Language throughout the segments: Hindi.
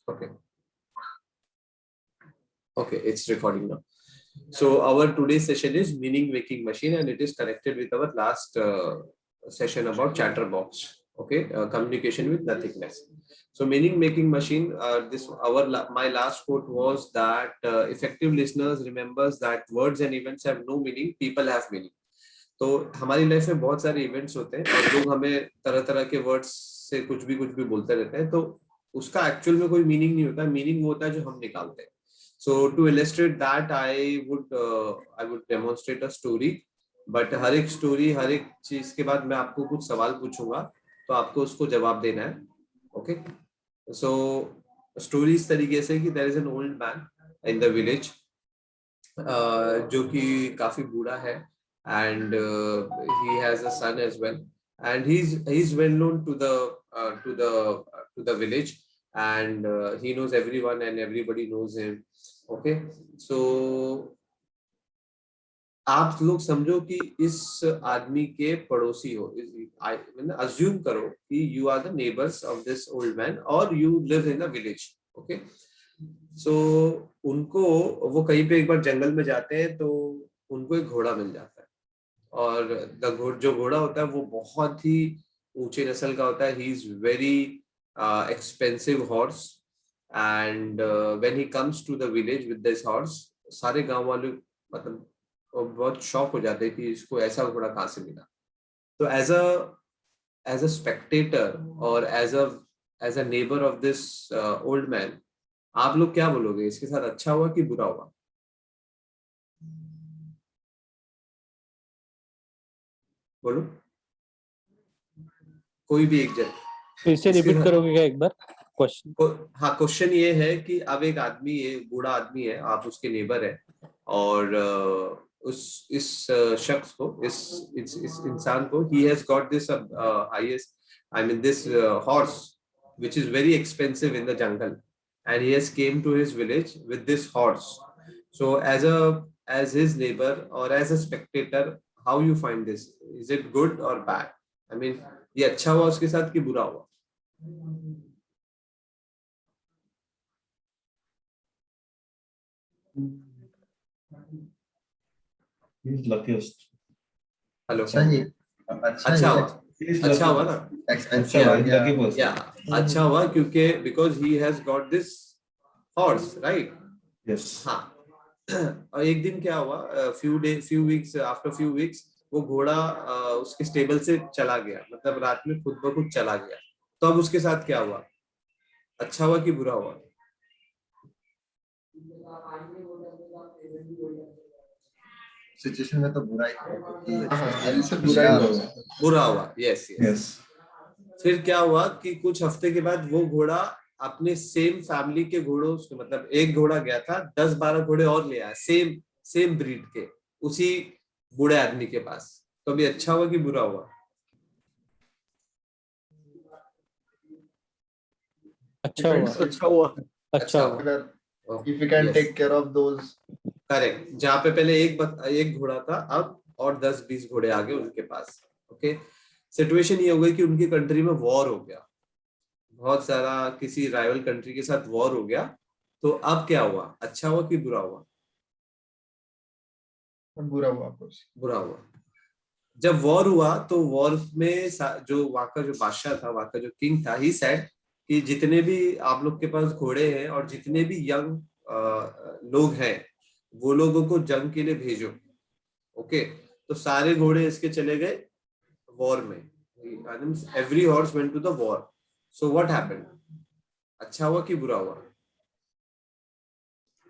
Okay. Okay, it's recording now. So our today's session is meaning making machine, and it is connected with our last session about chatterbox. Okay, communication with nothingness. So meaning making machine. My last quote was that effective listeners remembers that words and events have no meaning. People have meaning. तो हमारी लाइफ में बहुत सारे इवेंट्स होते हैं और लोग हमें तरह तरह के वर्ड्स से कुछ भी बोलते रहते हैं, तो उसका एक्चुअल में कोई मीनिंग नहीं होता. मीनिंग वो होता है जो हम निकालते हैं. So to illustrate that, I would demonstrate a story. But हर एक स्टोरी, हर एक चीज के बाद मैं आपको कुछ सवाल पूछूंगा, तो आपको उसको जवाब देना है. ओके. सो स्टोरी इस तरीके से कि there is an old man in the village, जो कि काफी बूढ़ा है, and he has a son as well, and he's well known to the village, and he knows everyone and everybody knows him. Okay. So आप लोग समझो कि इस आदमी के पड़ोसी हो. अज्यूम करो कि you are the neighbours of this old man और you live in a village. Okay. So उनको, वो कहीं पे एक बार जंगल में जाते हैं तो उनको एक घोड़ा मिल जाता है, और जो घोड़ा होता है वो बहुत ही ऊंचे नस्ल का होता है. He is very expensive horse. And when he comes to the village with this horse, सारे गांव वाले मतलब बहुत शॉक हो जाते हैं कि इसको ऐसा घोड़ा कहाँ से मिला. तो as a spectator और as a neighbor of this old man, आप लोग क्या बोलोगे? इसके साथ अच्छा हुआ कि बुरा हुआ? बोलो कोई भी एक जन. फिर से रिपीट करोगे क्या एक बार क्वेश्चन? हाँ, क्वेश्चन ये है कि अब एक आदमी है, बूढ़ा आदमी है, आप उसके नेबर है, और इस शख्स को, इस इंसान को, he has got this this horse which is very expensive in the jungle, and he has came to his village with this horse. So as his neighbor or as a spectator, how you find this? Is it good or bad? I mean, ये अच्छा हुआ उसके साथ कि बुरा हुआ? He's luckiest. हेलो. अच्छा हुआ. अच्छा हुआ ना? अच्छा हुआ क्योंकि because he has got this horse, right? Yes. हाँ. और एक दिन क्या हुआ, after few weeks वो घोड़ा उसके स्टेबल से चला गया, मतलब रात में खुद ब खुद चला गया. तो अब उसके साथ क्या हुआ? अच्छा हुआ कि बुरा हुआ? सिचुएशन में तो बुरा हुआ. यस. फिर क्या हुआ कि कुछ हफ्ते के बाद वो घोड़ा अपने सेम फैमिली के घोड़ों, मतलब एक घोड़ा गया था, 10-12 घोड़े और ले आया सेम ब्रीड के उसी बूढ़े आदमी के पास. तो अभी अच्छा हुआ कि बुरा हुआ? अच्छा हुआ. If we can take care of those. Correct. जहाँ पे पहले एक घोड़ा था, अब और 10-20 घोड़े आ गए उनके पास. ओके. सिचुएशन ये हो गई कि उनकी कंट्री में वॉर हो गया, बहुत सारा किसी राइवल कंट्री के साथ वॉर हो गया. तो अब क्या हुआ? अच्छा हुआ कि बुरा हुआ? बुरा हुआ. जब वॉर हुआ तो वॉर में जो वहां का जो बादशाह था, वहां का जो किंग था, ही सेड कि जितने भी आप लोग के पास घोड़े हैं और जितने भी यंग लोग हैं, वो लोगों को जंग के लिए भेजो. ओके. तो सारे घोड़े इसके चले गए वॉर में. Every horse went to the war. So what happened? अच्छा हुआ कि बुरा हुआ?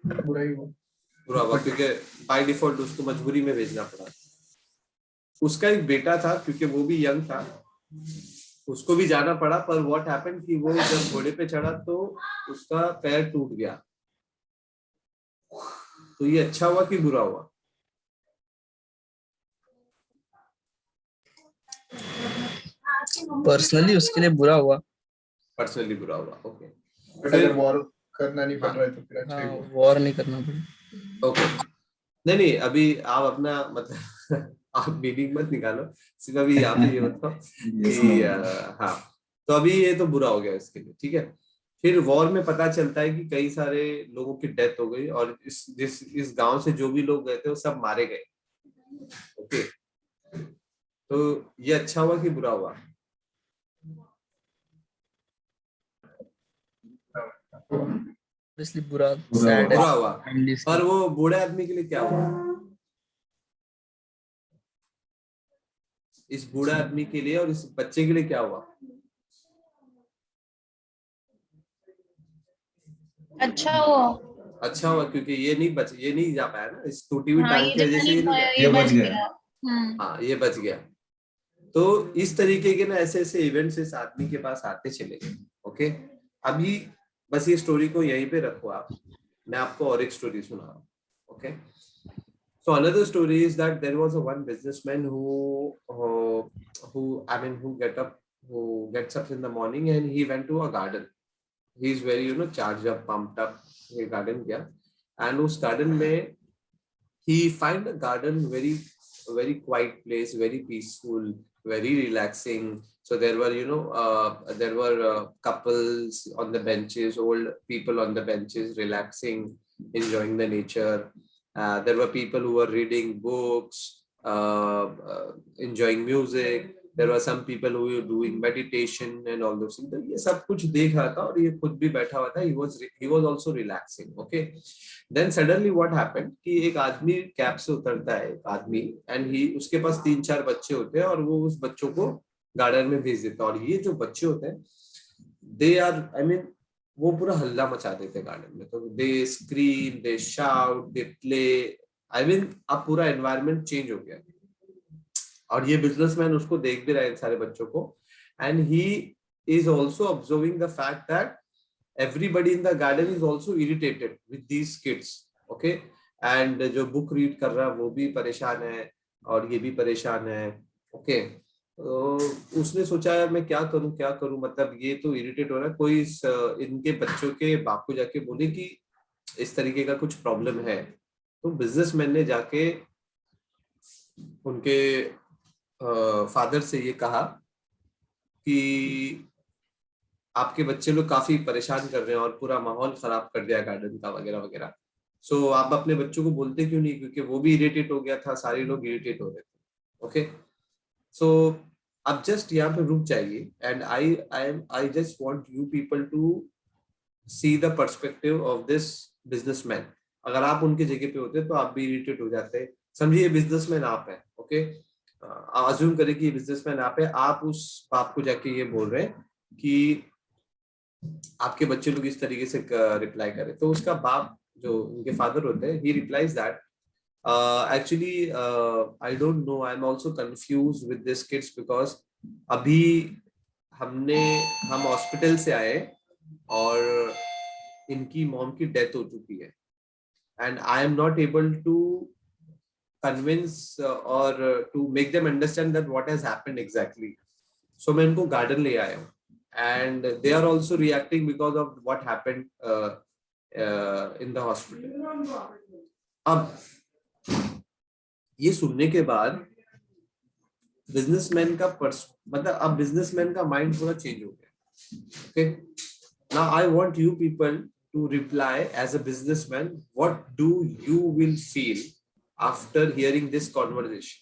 बुरा हुआ क्योंकि बाय डिफॉल्ट उसको मजबूरी में भेजना पड़ा. उसका एक बेटा था, क्योंकि वो भी यंग था, उसको भी जाना पड़ा. पर व्हाट हैपेंड कि वो जब घोड़े पे चढ़ा तो उसका पैर टूट गया. तो ये अच्छा हुआ कि बुरा हुआ? पर्सनली उसके लिए बुरा हुआ. ओके. अगर वॉर करना नहीं पड़ रहा है तो फिर अच्छा ही. वॉर नहीं करना पड़ा. ओके. नहीं, अभी आप अपना मतलब आप मीनिंग मत निकालो, सिर्फ अभी यहाँ पे ये बताओ कि हाँ. तो अभी ये तो बुरा हो गया इसके लिए. ठीक है. फिर वॉर में पता चलता है कि कई सारे लोगों की डेथ हो गई और इस गांव से जो भी लोग गए थे वो सब मारे गए। ओके, तो ये अच्छा हुआ कि बुरा हुआ? ऑब्वियसली बुरा, बुरा सैड है बुरा हुआ। फैमिलीज और की। वो बूढ़े आदमी के लिए क्या हुआ? इस बूढ़े आदमी के लिए और इस बच्चे के लिए क्या हुआ? अच्छा हुआ। अच्छा हुआ, क्योंकि ये नहीं जा पाया ना, इस टूटी हुई हाँ, टांग ये की जा वजह से नहीं ये नहीं पाया, गया। ये ये बच बच गया। गया। हाँ, ये बच गया। तो इस तरीके के ना ऐसे ऐसे इवेंट्स इस आदमी के पास आते चले गए। ओके, अभी बस ये स्टोरी को यहीं पे रखो आप, मैं आपको और एक स्टोरी सुना रहा हूँ। Okay, so another story is that there was a one businessman who gets up in the morning and he went to a garden. He is very charged up, pumped up. ये garden गया and उस garden में he find a garden very quiet place, very peaceful, very relaxing. So there were couples on the benches, old people on the benches, relaxing, enjoying the nature. There were people who were reading books, enjoying music. There were some people who were doing meditation and all those things. तो ये सब कुछ देख रहा था और ये खुद भी बैठा हुआ था. He was also relaxing. Okay. Then suddenly what happened कि एक आदमी कैब से उतरता है, एक आदमी, and उसके पास 3-4 बच्चे होते हैं और वो उस बच्चों को गार्डन में भेज देता है. और ये जो बच्चे होते हैं, they are, वो पूरा हल्ला मचा देते हैं गार्डन में. तो they scream, they shout, they play. अब पूरा एनवायरनमेंट चेंज हो गया और ये बिजनेसमैन उसको देख भी रहा है इन सारे बच्चों को, and he is also observing the fact that everybody in the garden is also irritated with these kids. Okay, and जो बुक रीड कर रहा है वो भी परेशान है और ये भी परेशान है. ओके, तो उसने सोचा यार मैं क्या करूं, मतलब ये तो इरिटेट हो रहा है, कोई इनके बच्चों के बाप को जाके बोले कि इस तरीके का कुछ प्रॉब्लम है. तो बिजनेसमैन ने जाके उनके फादर से ये कहा कि आपके बच्चे लोग काफी परेशान कर रहे हैं और पूरा माहौल खराब कर दिया गार्डन का वगैरह वगैरह. सो आप अपने बच्चों को बोलते क्यों नहीं, क्योंकि वो भी इरिटेट हो गया था, सारे लोग इरिटेट हो रहे थे. ओके, सो अब जस्ट यहाँ पे रुक जाइए and I just want you people to see the perspective of this businessman. अगर आप उनकी जगह पे होते तो आप भी इरिटेट हो जाते. समझिए ये बिजनेसमैन आप है. ओके, अज्यूम करें कि ये बिजनेसमैन आप है, आप उस बाप को जाके ये बोल रहे हैं कि आपके बच्चे लोग इस तरीके से रिप्लाई करें. तो उसका बाप जो उनके फादर होते हैं, ही replies that actually I don't know, I am also confused with this kids because अभी हम हॉस्पिटल से आए और इनकी मॉम की डेथ हो चुकी है and I am not able to convince और to make them understand that what has happened exactly. So मैं इनको गार्डन ले आया हूँ and they are also reacting because of what happened in the hospital. अब ये सुनने के बाद बिजनेसमैन का मतलब अब बिजनेसमैन का माइंड पूरा चेंज हो गया. Okay, now I want you people to reply as a businessman, what do you will feel after hearing this conversation?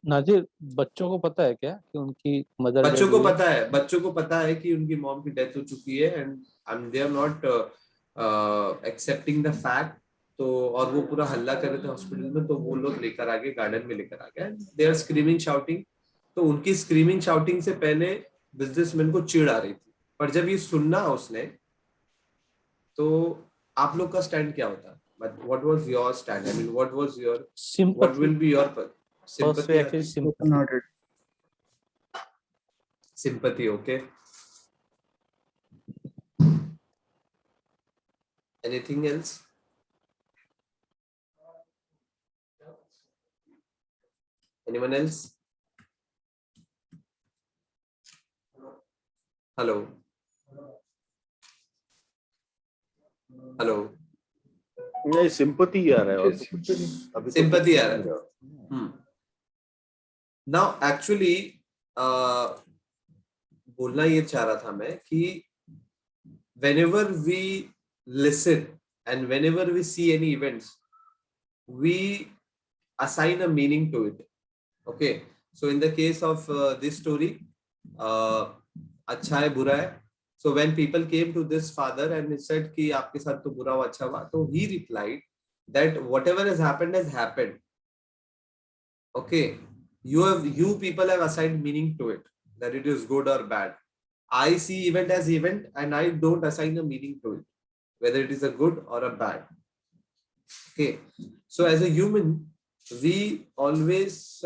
नाजिर, बच्चों को पता है क्या कि उनकी मदर बच्चों को पता है कि उनकी मॉम की डेथ हो चुकी है and they are not accepting the fact. तो और वो पूरा हल्ला कर रहे थे हॉस्पिटल में, तो वो लोग लेकर आ गए, गार्डन में लेकर आ गए. They are screaming shouting. तो उनकी स्क्रीमिंग शाउटिंग से पहले बिजनेसमैन को चिढ़ आ रही थी, पर जब ये सुनना उसने, तो आप लोग का स्टैंड क्या होता? But what was your stand? I mean, what will be your sympathy? Okay. Anything else? Anyone else? Hello. नहीं, सिंपैथी आ रहा है और कुछ नहीं. अभी सिंपैथी आ रहा है. Now actually बोलना ये चाह रहा था मैं कि whenever we listen and whenever we see any events, we assign a meaning to it. Okay, so in the case of this story, अच्छा है बुरा है, so when people came to this father and said कि आपके साथ तो बुरा हुआ अच्छा हुआ, तो he replied that whatever has happened. Okay, you people have assigned meaning to it, that it is good or bad. I see event as event and I don't assign a meaning to it, whether it is a good or a bad. Okay, so as a human, we always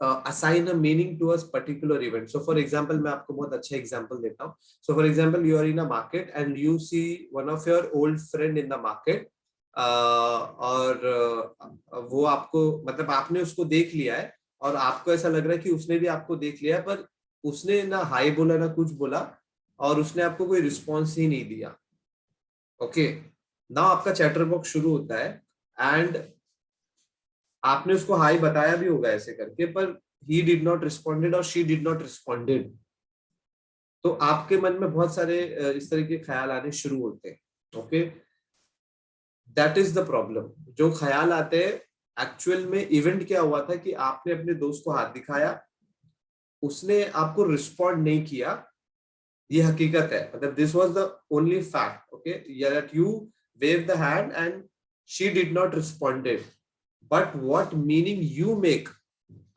assign a meaning to a particular event. So for example, मैं आपको बहुत अच्छा example देता हूँ. So for example, you are in a market and you see one of your old friend in the market. और वो आपको मतलब आपने उसको देख लिया है और आपको ऐसा लग रहा है कि उसने भी आपको देख लिया है, पर उसने ना हाई बोला ना कुछ बोला और उसने आपको कोई रिस्पॉन्स ही नहीं दिया. ओके, नाउ आपका चैटर बॉक्स शुरू होता है एंड आपने उसको हाई बताया भी होगा ऐसे करके, पर ही डिड नॉट रिस्पॉन्डेड और शी डिड नॉट रिस्पॉन्डेड. तो आपके मन में बहुत सारे इस तरह के ख्याल आने शुरू होते हैं. Okay, that is the problem. जो ख्याल आते हैं, एक्चुअल में इवेंट क्या हुआ था कि आपने अपने दोस्त को हाथ दिखाया, उसने आपको रिस्पॉन्ड नहीं किया, ये हकीकत है. मतलब this was the only fact. Okay, that you wave the hand and she did not responded, but what meaning you make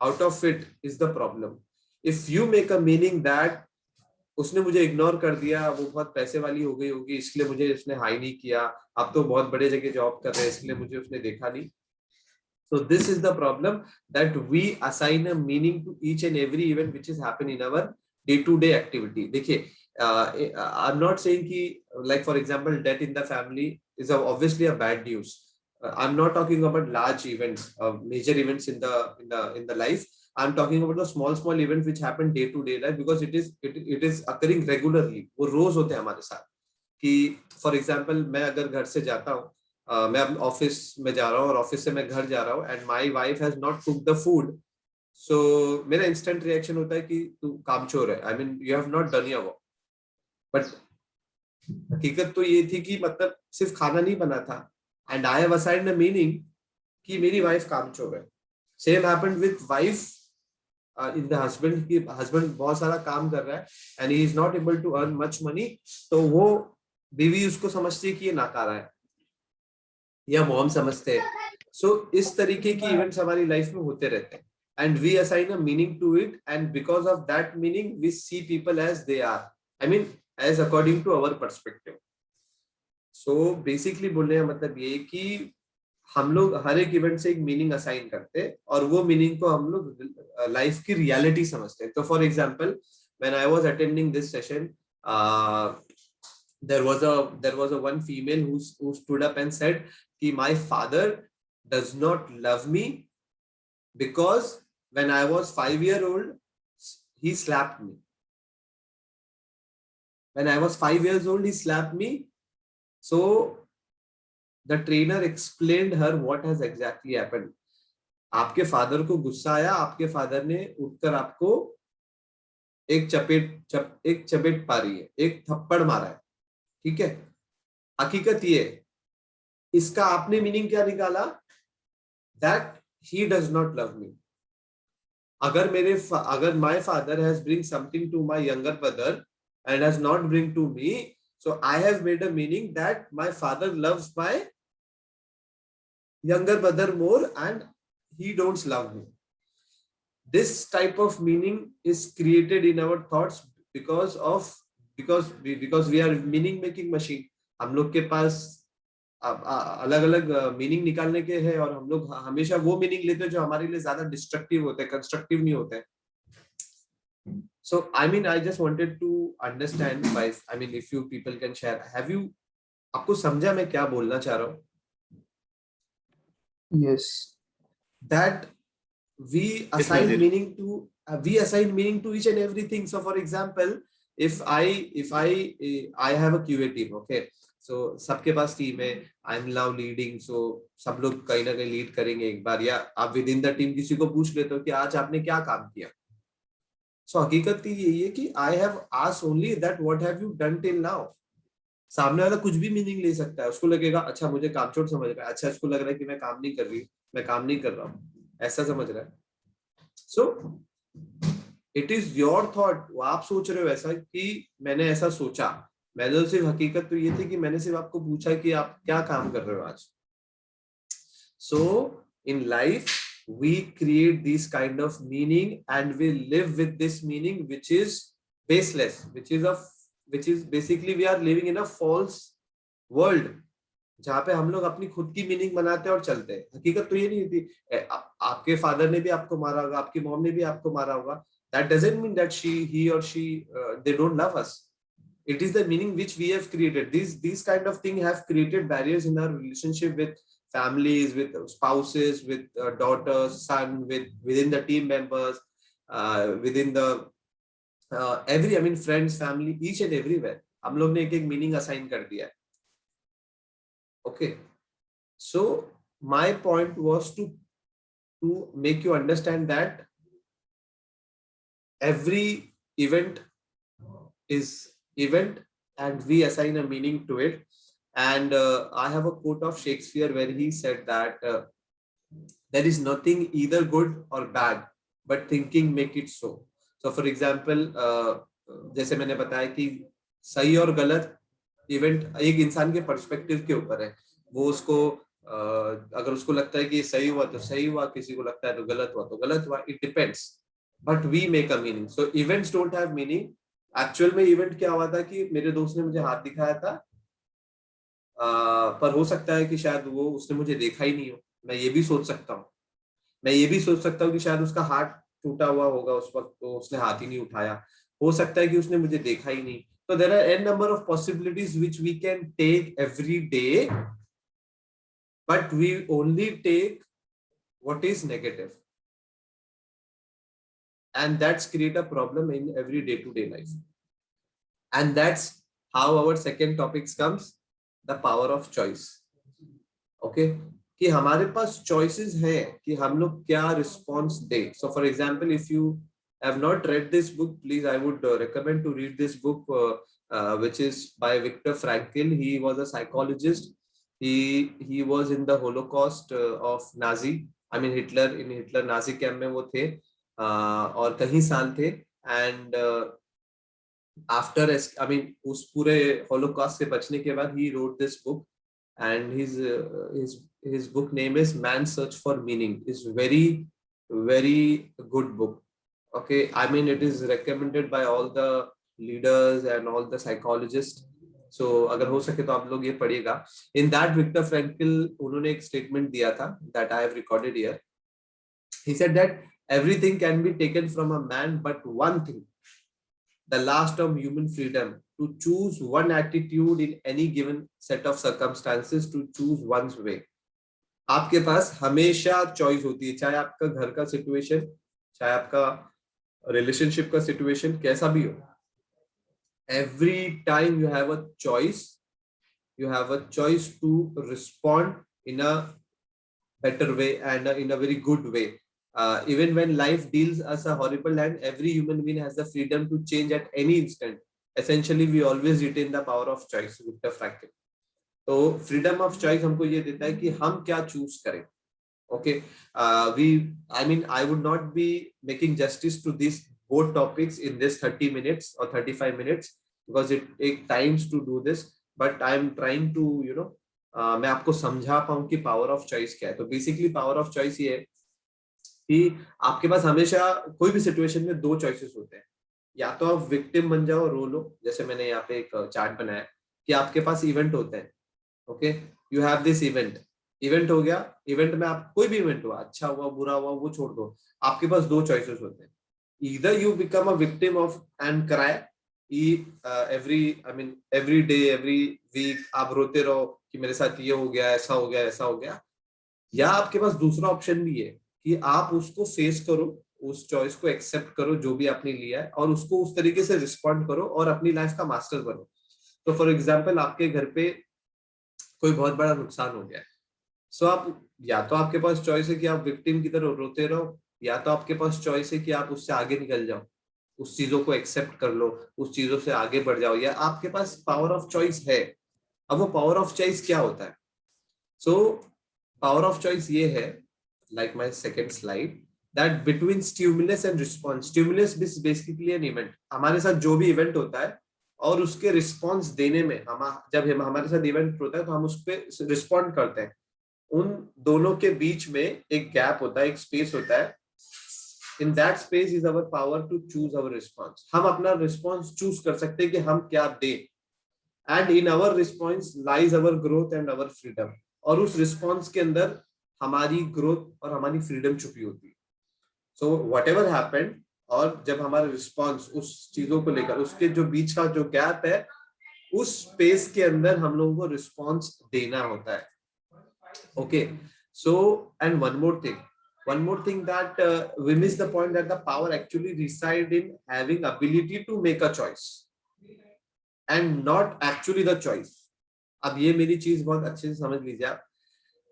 out of it is the problem. If you make a meaning that उसने मुझे इग्नोर कर दिया, वो बहुत पैसे वाली हो गई होगी इसलिए मुझे उसने हाई नहीं किया, अब तो बहुत बड़े जगह जॉब कर रहे हैं इसलिए मुझे उसने देखा नहीं. So this is the problem, that we assign a meaning to each and every event which is happen in our day-to-day activity. देखिए, I'm not saying कि like for example death in the family is obviously a bad news. I'm not talking about large events, major events in the life. I'm talking about the small events which happen day to day life, because it is occurring regularly. वो रोज होते हैं हमारे साथ. कि for example मैं अगर घर से जाता हूँ, मैं अपने ऑफिस में जा रहा हूँ और ऑफिस से मैं घर जा रहा हूँ and my wife has not cooked the food, so मेरा इंस्टेंट रिएक्शन होता है कि तू कामचोर है, I mean you have not done your work. But हकीकत तो ये थी कि मतलब सिर्फ खाना नहीं बना था and I have assigned the meaning कि मेरी वाइफ कामचोर है. Same happened with wife in the husband, की हस्बैंड बहुत सारा काम कर रहा है and he is not able to earn much money, तो वो बीवी उसको समझती है कि ये नाकारा है या मॉम समझते हैं. सो इस तरीके की इवेंट्स हमारी लाइफ में होते रहते हैं and we assign a meaning to it and because of that meaning we see people as they are, I mean as according to our perspective. So basically बोलने का मतलब ये कि हम लोग हर एक इवेंट से एक मीनिंग असाइन करते हैं और वो मीनिंग को हम लोग लाइफ की रियलिटी समझते हैं. तो for example when I was attending this session, there was a one female who stood up and said कि my father does not love me because when I was 5 years old he slapped me. When I was 5 years old he slapped me. So the trainer explained her what has exactly happened. आपके फादर को गुस्सा आया, आपके फादर ने उठकर आपको एक चपेट मारी है, एक थप्पड़ मारा है. ठीक है, हकीकत ये, इसका आपने मीनिंग क्या निकाला? That he does not love me. अगर my father has bring something to my younger brother and has not bring to me, so I have made a meaning that my father loves my younger brother more and he don't love me. This type of meaning is created in our thoughts because we are meaning making machine. हम लोग के पास अलग अलग मीनिंग निकालने के हैं और हम लोग हमेशा वो मीनिंग लेते हैं जो हमारे लिए ज्यादा डिस्ट्रक्टिव होते हैं, कंस्ट्रक्टिव नहीं होते हैं. So I mean I just wanted to understand, I mean if you people can share, have you, आपको समझा मैं क्या बोलना चाह रहा हूँ? Yes. That we assign meaning to each and everything. So for example, if I have a QA team, okay, so सबके पास टीम है, I am now leading, so सब लोग कहीं ना कहीं लीड करेंगे एक बार, या आप विद इन द टीम किसी को पूछ लेते हो कि आज आपने क्या काम किया. सो हकीकत तो यही है कि I have asked only that what have you done till now. सामने वाला कुछ भी मीनिंग ले सकता है, उसको लगेगा अच्छा मुझे कामचोर समझ रहा है, अच्छा इसको लग रहा है कि मैं काम नहीं कर रही, मैं काम नहीं कर रहा हूँ, ऐसा समझ रहा है। So it is your thought, आप सोच रहे हो ऐसा कि मैंने ऐसा सोचा, मैंने तो सिर्फ हकीकत तो ये थी कि मैंने सिर्फ आपको पूछा कि आप क्या काम कर रहे हो आज। So in life we create these kind of meaning and we live with this meaning which is baseless, which is basically we are living in a false world जहाँ पे हम लोग अपनी खुद की मीनिंग बनाते हैं और चलते हैं। हकीकत तो ये नहीं होती। आपके फादर ने भी आपको मारा होगा, आपकी मॉम ने भी आपको मारा होगा, that doesn't mean that he or she they don't love us. It is the meaning which we have created. These kind of things have created barriers in our relationship with families, with spouses, with daughters, son, within the team members, within the every, I mean friends, family, each and everywhere. हम लोग ने एक एक मीनिंग असाइन कर दिया है। Okay, so my point was to make you understand that every event is event and we assign a meaning to it. And I have a quote of Shakespeare where he said that there is nothing either good or bad, but thinking make it so. So for example, जैसे मैंने बताया कि सही और गलत इवेंट एक इंसान के पर्सपेक्टिव के ऊपर है। वो उसको अगर उसको लगता है कि सही हुआ तो सही हुआ, किसी को लगता है तो गलत हुआ तो गलत हुआ, it depends, but we make a meaning. So events don't have meaning. Actual में इवेंट क्या हुआ था कि मेरे दोस्त ने मुझे हाथ दिखाया था, पर हो सकता है कि शायद वो उसने मुझे देखा ही नहीं हो। मैं ये भी सोच सकता हूँ, मैं ये भी सोच सकता हूँ कि शायद उसका हाथ टूटा हुआ होगा उस वक्त, तो उसने हाथ ही नहीं उठाया। हो सकता है कि उसने मुझे देखा ही नहीं। So there are n number of possibilities which we can take every day, but we only take what is negative, and that's create a problem in every day-to-day life. And that's how our second topic comes, the power of choice. Okay, कि हमारे पास choices है कि हम लोग क्या response they. So for example, if you have not read this book, please I would recommend to read this book, which is by Viktor Frankl. He was a psychologist. He was in the Holocaust of Nazi, I mean Hitler, in Hitler Nazi camp में वो थे और कहीं साल थे। And after, I mean उस पूरे Holocaust से बचने के बाद he wrote this book, and his book name is Man's Search for Meaning. It's very good book. Okay, I mean it is recommended by all the leaders and all the psychologists. So अगर हो सके तो आप लोग ये पढ़िएगा। In that Viktor Frankl उन्होंने एक statement दिया था that I have recorded here. He said that everything can be taken from a man, but one thing, the last of human freedom, to choose one attitude in any given set of circumstances, to choose one's way. आपके पास हमेशा चॉइस होती है, चाहे आपका घर का सिचुएशन, चाहे आपका रिलेशनशिप का सिचुएशन कैसा भी हो। Every time you have a choice, you have a choice to respond in a better way and in a very good way. Even when life deals us a horrible hand, every human being has the freedom to change at any instant. Essentially, we always retain the power of choice. Viktor Frankl. तो फ्रीडम ऑफ चॉइस हमको ये देता है कि हम क्या चूज करें। Okay, I mean, I would not be making justice to these both topics in this 30 minutes or 35 minutes because it takes times to do this, but I am trying to, you know, मैं आपको समझा पाऊँ कि पावर ऑफ चॉइस क्या है। तो बेसिकली पावर ऑफ चॉइस ये है कि आपके पास हमेशा कोई भी सिचुएशन में दो चॉइसेस होते हैं। या तो आप विक्टिम बन जाओ, रो लो, जैसे मैंने यहाँ पे एक चार्ट बनाया कि आपके पास इवेंट होते हैं। Okay, you have this event हो गया, इवेंट में आप कोई भी इवेंट हुआ, अच्छा हुआ बुरा हुआ वो छोड़ दो, आपके पास दो चॉइसेस होते हैं। Either you become a victim of and cry every day every week, आप रोते रहो कि मेरे साथ ये हो गया, ऐसा हो गया, ऐसा हो गया। या आपके पास दूसरा ऑप्शन भी है कि आप उसको फेस करो, उस चॉइस को एक्सेप्ट करो जो भी आपने लिया है, और उसको उस तरीके से रिस्पॉन्ड करो और अपनी लाइफ का मास्टर बनो। तो फॉर एग्जाम्पल आपके घर पे कोई बहुत बड़ा नुकसान हो गया है, सो आप या तो आपके पास चॉइस है कि आप विक्टिम की तरह रोते रहो, या तो आपके पास चॉइस है कि आप उससे आगे निकल जाओ, उस चीजों को एक्सेप्ट कर लो, उस चीजों से आगे बढ़ जाओ, या आपके पास पावर ऑफ चॉइस है। अब वो पावर ऑफ चॉइस क्या होता है? सो पावर ऑफ चॉइस ये है, like my second slide, that between stimulus and response. Stimulus is basically an event. हमारे साथ जो भी इवेंट होता है और उसके रिस्पॉन्स देने में जब हमारे साथ इवेंट होता है तो हम उस पर रिस्पॉन्ड करते हैं। उन दोनों के बीच में एक गैप होता है, एक स्पेस होता है। In that space is our power to choose our response. हम अपना रिस्पॉन्स चूज कर सकते हैं कि हम क्या दें, and in our response lies our growth and our freedom. और उस रिस्पॉन्स के अंदर हमारी ग्रोथ और हमारी फ्रीडम छुपी होती है। सो वट एवर हैपेंड, और जब हमारा रिस्पॉन्स उस चीजों को लेकर, उसके जो बीच का जो गैप है, उस स्पेस के अंदर हम लोगों को रिस्पॉन्स देना होता है। Okay, so and one more thing that we miss the point that the power actually reside in having ability to make a choice and not actually the choice. अब ये मेरी चीज बहुत अच्छे से समझ लीजिए आप।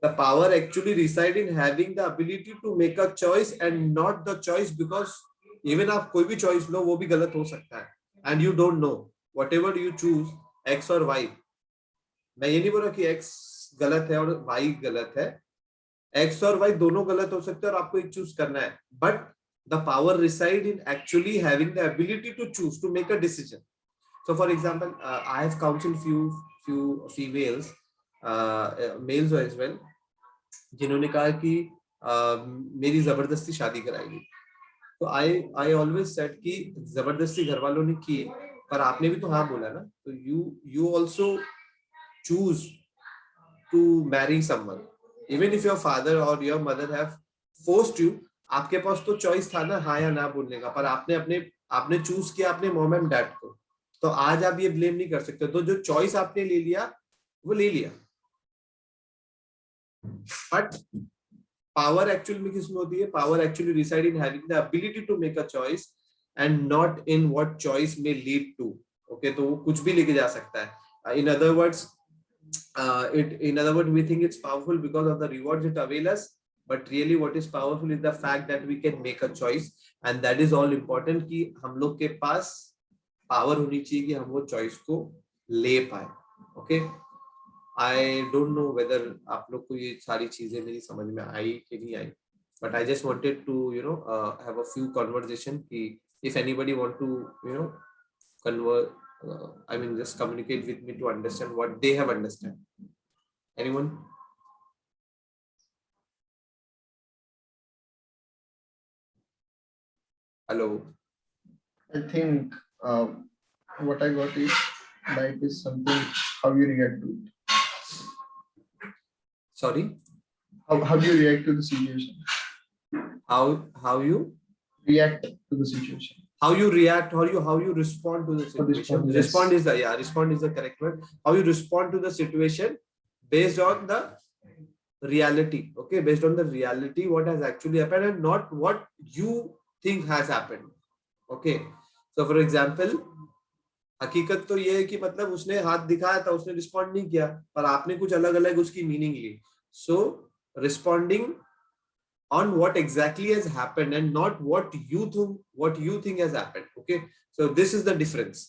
The power actually reside in having the ability to make a choice and not the choice, because even आप कोई भी choice लो वो भी गलत हो सकता है, and you don't know whatever you choose X और Y। मैं ये नहीं बोल रहा कि X गलत है और Y गलत है, X और Y दोनों गलत हो सकते हैं और आपको एक चूज करना है, but the power reside in actually having the ability to choose, to make a decision. So for example, I have counseled few females, males as well, जिन्होंने कहा कि मेरी जबरदस्ती शादी कराएगी। तो आई ऑलवेज सेड कि जबरदस्ती घर वालों ने की, पर आपने भी तो हाँ बोला ना, तो you also choose to marry someone, even if your father और your mother have forced you. आपके पास तो चॉइस था ना हाँ या ना बोलने का, पर आपने चूज किया अपने मॉम एंड डैड को। तो आज आप ये ब्लेम नहीं कर सकते। तो जो चॉइस आपने ले लिया वो ले लिया, बट पावर एक्चुअली में किसमें होती है? Power actually reside in having the ability to make a choice and not in what choice में लीड टू। ओके, तो वो कुछ भी लेके जा सकता है। In other words we think it's powerful because of the rewards it avails us, but really what is powerful is the fact that we can make a choice, and that is all important कि हम लोग के पास पावर होनी चाहिए कि हम वो चॉइस को ले पाए। Okay, I don't know whether आप लोग को ये सारी चीजें मेरी समझ में आई कि नहीं आई, but I just wanted to have a few conversation कि if anybody want to convert, I mean just communicate with me to understand what they have understand. Anyone? Hello. I think what I got is life is something how you react to it. Sorry? How you react to the situation. How you React to the situation. how you react, how you respond to the situation. Respond, yes. Respond is the correct word. How you respond to the situation based on the reality. Okay, based on the reality what has actually happened and not what you think has happened. Okay, so for example, हकीकत तो ये है कि मतलब उसने हाथ दिखाया था, उसने रिस्पॉन्ड नहीं किया, पर आपने कुछ अलग अलग उसकी मीनिंग ली। So responding on what exactly has happened and not what you think has happened. Okay, so this is the difference.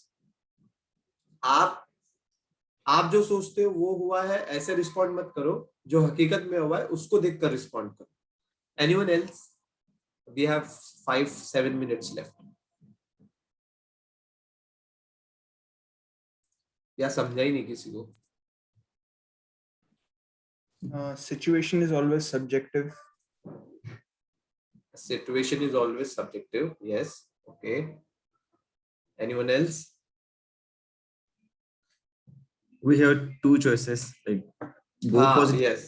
आप जो सोचते हो वो हुआ है ऐसे रिस्पॉन्ड मत करो, जो हकीकत में हुआ है उसको देखकर रिस्पॉन्ड करो। Anyone else? We have 5-7 minutes left. या समझा ही नहीं किसी को? Situation is always subjective. Situation is always subjective. Yes. Okay. Anyone else? We have two choices, like go positive.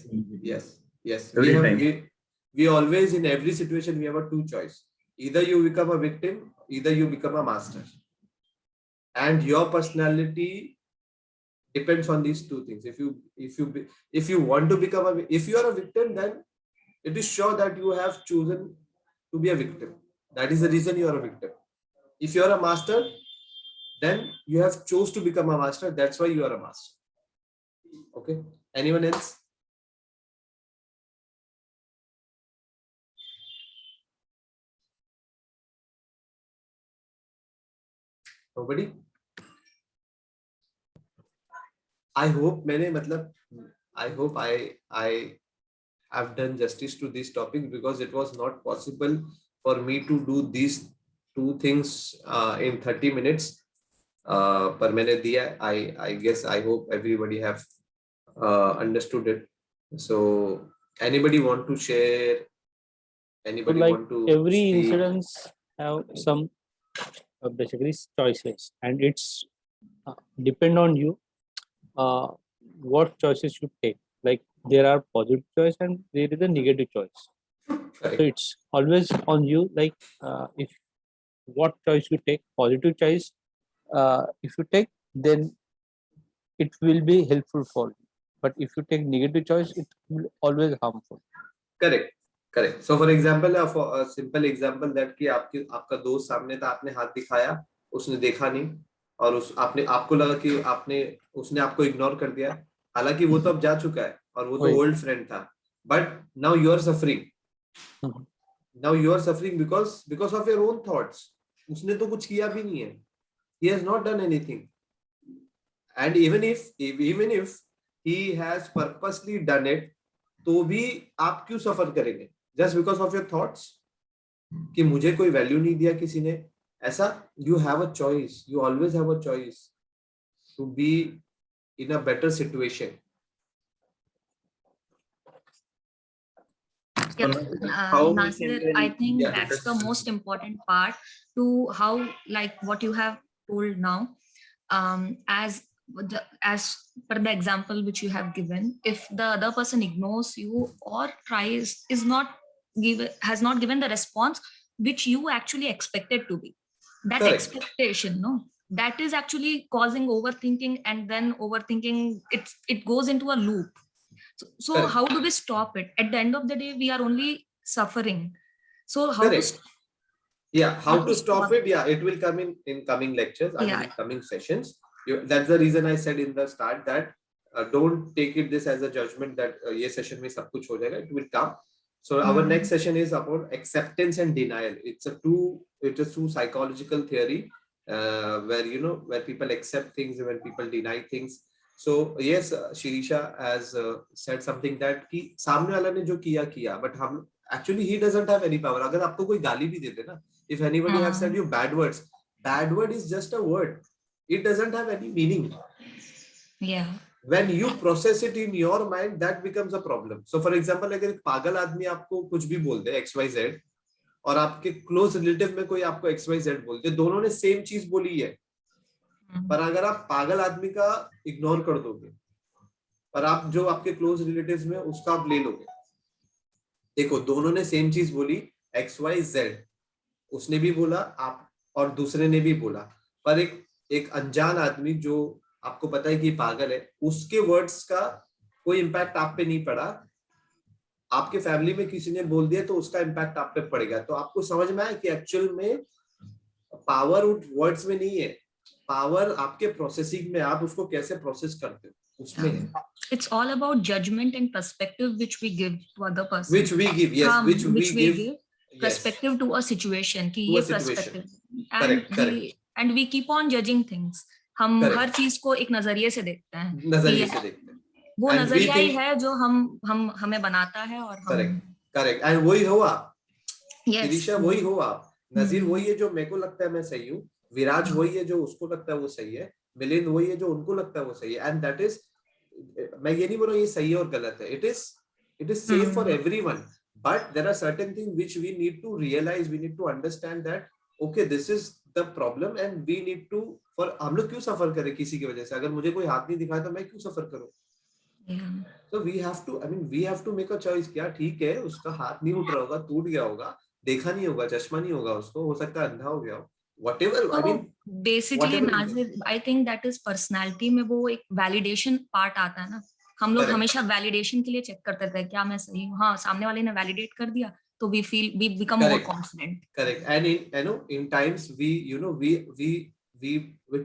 Yes. Every time. We always, in every situation, we have a two choice. Either you become a victim, either you become a master. And your personality depends on these two things. If you want to become if you are a victim, then it is sure that you have chosen to be a victim. That is the reason you are a victim. If you are a master, then you have chose to become a master. That's why you are a master. Okay. Anyone else? Nobody? I hope मैंने मतलब I hope I have done justice to this topic, because it was not possible for me to do these two things in 30 minutes. पर मैंने दिया. I guess I hope everybody have understood it. So anybody want to share? Anybody like want to every speak? incidents have some basically choices, and it's depend on you what choices you take. Like there are positive choice and there is a negative choice. Correct. So it's always on you. Like if what choice you take, positive choice, if you take, then it will be helpful for you. But if you take negative choice, it will always harmful. Correct. Correct. So for example, for a simple example that कि आपका दोस्त सामने था, आपने हाथ दिखाया, उसने देखा नहीं, और आपको लगा कि उसने आपको इग्नोर कर दिया, हालांकि वो तो अब जा चुका है और वो तो ओल्ड फ्रेंड था. But now you are suffering. Now you are suffering because of your own thoughts. उसने तो कुछ किया भी नहीं है. He has not done anything. And even if he has purposely done it, तो भी आप क्यों सफर करेंगे? Just because of your thoughts कि मुझे कोई वैल्यू नहीं दिया किसी ने, ऐसा. You have a choice. You always have a choice to be in a better situation. Nasir, I think that's the most important part to how, like what you have told now, as per the example which you have given, if the other person ignores you or has not given the response which you actually expected to be, that Correct. expectation, no, that is actually causing overthinking, and then overthinking, it goes into a loop. So Correct. how do we stop it? At the end of the day, we are only suffering. So how Correct. How to stop it? It will come in coming lectures, I mean, in coming sessions. That's the reason I said in the start that don't take this as a judgment that ये session में सब कुछ हो जाएगा. It will come. So our next session is about acceptance and denial. It's a true psychological theory where people accept things and when people deny things. So yes, Shirisha has said something that कि सामने वाला ने जो किया, but हम actually he doesn't have any power. अगर आपको कोई गाली भी दे दे ना, if anybody have said you bad word is just a word. It doesn't have any meaning. Yeah. When you process it in your mind, that becomes a problem. So for example, अगर एक पागल आदमी आपको कुछ भी बोल दे XYZ और आपके क्लोज रिलेटिव में कोई आपको XYZ बोल दे, दोनों ने सेम चीज बोली है, पर अगर आप पागल आदमी का इग्नोर कर दोगे और आप जो आपके क्लोज रिलेटिव्स में उसका आप ले लोगे, देखो दोनों ने सेम चीज बोली XYZ, उसने भी बोला आप और दूसरे ने भी बोला, पर एक अनजान आदमी जो आपको पता है कि पागल है, उसके वर्ड्स का कोई इंपैक्ट आप पे नहीं पड़ा, आपके फैमिली में किसी ने बोल दिया तो उसका इंपैक्ट आप पे पड़ेगा. तो आपको समझ में आया कि एक्चुअल में पावर वर्ड्स में नहीं है, पावर आपके प्रोसेसिंग में, आप उसको कैसे प्रोसेस करते हो उसमें है. It's all about judgment and perspective which we give to other person. Which we give, yes, which we give perspective to a situation. कि To a ये situation. perspective. Correct. And we keep on judging things. हम हर चीज को एक नजरिए से देखते हैं. नजरिए से देखते हैं. वो नजरिया ही है जो हमें बनाता है और हम. करेक्ट. एंड वही हो आप. Yes. शिरीषा वही हो आप. नजीर वही है जो मेरे को लगता है मैं सही हूँ. विराज वही है जो उसको लगता है वो सही है. मिलिंद वही है जो उनको लगता है वो सही है. एंड दैट इज, मैं ये नहीं बोल रहा ये सही है और गलत है. It is safe for everyone, but there are certain things which we need to realize, we need to understand that okay this is the problem and we need to, for हम लोग क्यों सफर करें किसी की वजह से. अगर मुझे कोई हाथ नहीं दिखाया तो मैं क्यों सफर करूं. So we have to make a choice. क्या ठीक है उसका हाथ नहीं उठ रहा होगा, टूट गया होगा, देखा नहीं होगा, चश्मा नहीं होगा उसको, हो सकता है अंधा हो गया हो, whatever. So, basically Nazir, I think that is personality में वो एक validation part आता है ना. हम लोग हमेशा validation के लिए चेक करते थे क्या मैं सही हूँ. हाँ, सामने वाले ने validate कर दिया तो we become more confident. Correct. And in times we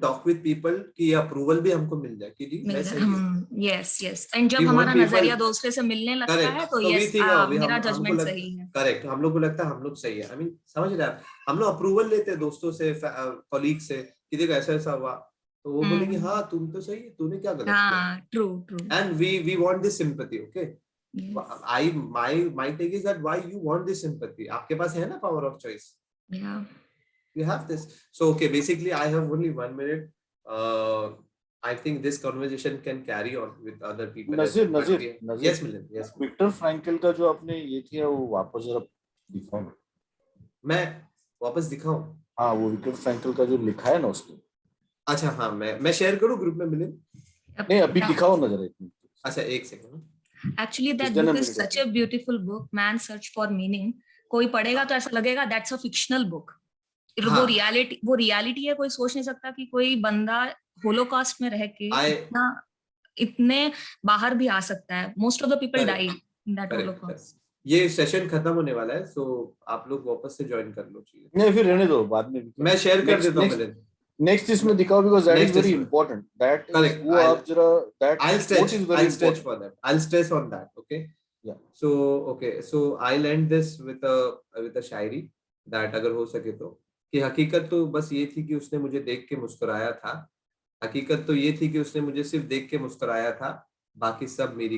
talk with people कि अप्रूवल भी हमको मिल जाए कि जी मैं सही हूँ. Yes. And जब हमारा नजरिया दूसरे से मिलने लगता है तो yes, मेरा जजमेंट सही है. करेक्ट. हम लोग को लगता है हम लोग सही है. समझ रहे हैं, हम लोग अप्रूवल लेते हैं दोस्तों से, कॉलीग से, कि देखो ऐसा ऐसा हुआ, तो वो बोलेंगे हम्म। हाँ तुम तो सही है, तूने क्या गलत किया, हाँ, true true. and we want this sympathy. Okay, my take is that why you want this sympathy, आपके पास है ना power of choice, Yeah. you have this. So okay, basically I have only 1 minute. I think this conversation can carry on with other people as well, but we- yes Milind, yes Victor Frankl का जो आपने ये किया वो वापस जरा दिखाओ ना। मैं वापस दिखाऊं? हाँ, वो विक्टर फ्रैंकल का जो लिखा है ना उसमें। अच्छा हाँ, मैं शेयर करूं ग्रुप में मिलिंद? नहीं, अभी दिखाओ ना जरा एक मिनट। अच्छा एक second. Actually, that then book a is minute, such a beautiful book, Man's Search for Meaning. कोई पढ़ेगा तो ऐसा लगेगा that's a fictional book. हाँ. वो रियलिटी है, कोई सोच नहीं सकता कि कोई बंदा होलोकॉस्ट में रह के इतने बाहर भी आ सकता है. Most of the people died in that Holocaust. ये सेशन खत्म होने वाला है, सो आप लोग वापस से ज्वाइन कर लो चीजें। नहीं, फिर रहने दो, बाद में मैं शेयर कर देता हूँ मिलिंद। नेक्स्ट इसमें दिखाओ because that is very important, that Correct. वो आप जरा that I'll stretch for that. I'll stress on that. Okay. Yeah. So I'll end this with a Shayari that अगर हो सके तो, कि हकीकत तो बस ये थी कि उसने मुझे देख के मुस्कुराया था, हकीकत तो ये थी कि उसने मुझे सिर्फ देख के मुस्कुराया था, बाकी सब मेरी